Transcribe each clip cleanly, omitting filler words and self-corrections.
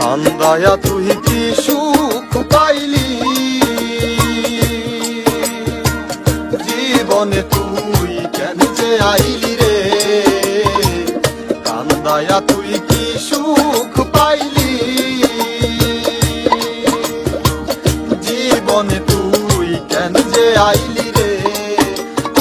কান্দায়া তুই কি সুখ পাইলি, জীবনে তুই কেন যে আইলি রে, কান্দায়া তুই কি সুখ পাইলি, জীবনে তুই কেন যে আইলি রে।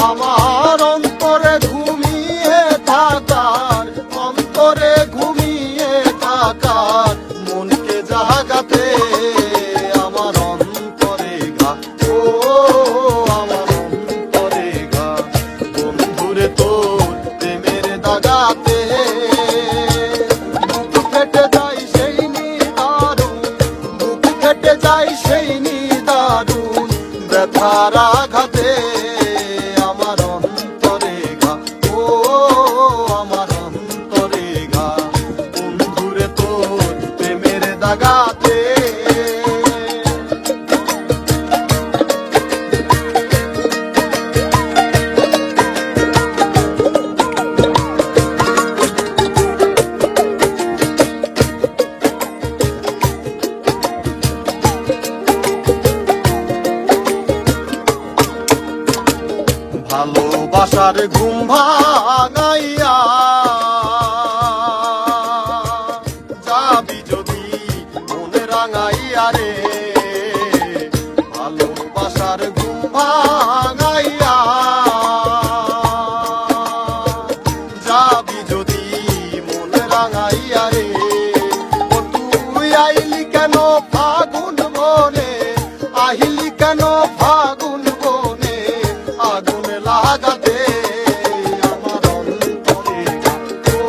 আমার অন্তরে ঘুমিয়ে থাকার, অন্তরে ঘুমিয়ে থাকার মনকে জাগাতে আমার অন্তরে ঘা, ও আমার অন্তরে ঘা, বন্ধুরে তোর প্রেমের দাগাতে বুক ফেটে যায় সেই নিদারুণ, বুক ফেটে যায় সেই নিদারুণ ব্যথার আঘাতে আমার অন্তরে ঘা, ও আমার অন্তরে ঘা, বন্ধুরে তোর প্রেমের দাগাতে। ভালোবাসার ঘুম ভাঙাইয়া যাবি যদি মনে রাঙাইয়া রে, ভালোবাসার ঘুম ভাঙাইয়া যাবি যদি মনে রাঙাইয়া রে। ও তুই আইলি কেন ফাগুন বনে, আহিলি কেন ফাগুন বনে আগুন লাগাতে আমার অন্তরে ঘা, ও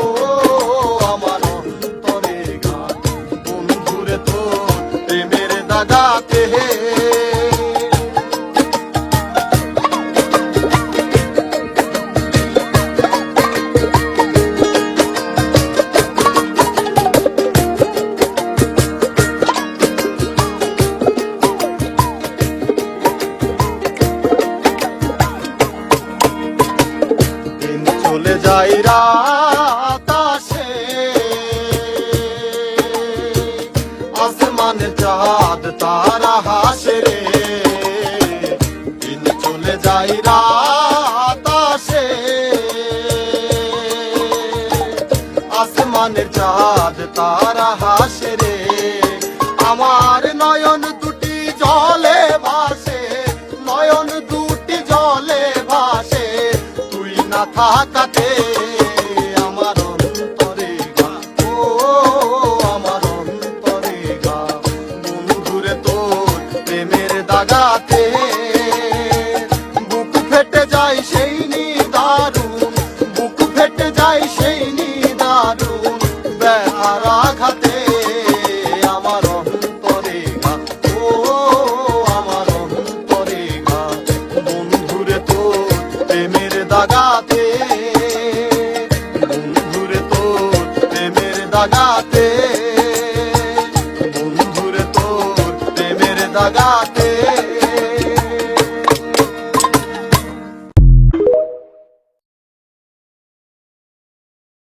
আমার অন্তরে ঘা, বন্ধুরে তোর প্রেমের দাগাতে। চলে যাই রাত আসে, আসমানে চাঁদ তারা হাসে রে, দিন চলে যাই রাত আসে, আসমানের চাঁদ তারা হাসে রে। আমার নয়ন দুটি জলে ভাসে, নয়ন দুটি জলে ভাসে তুই না থাকাতে আমার অন্তরে ঘা, ও আমার অন্তরে ঘা, বন্ধুরে তোর প্রেমের দাগাতে বুক ফেটে যায় সেই নিদারুণ, বুক ফেটে যায় সেই নিদারুণ ব্যথার আঘাতে আমার অন্তরে ঘা, ও আমার অন্তরে ঘা, বন্ধুরে তোর প্রেমের দাগাতে, বন্ধুরে তোর প্রেমের দাগাতে, বন্ধুরে তোর প্রেমের দাগাতে।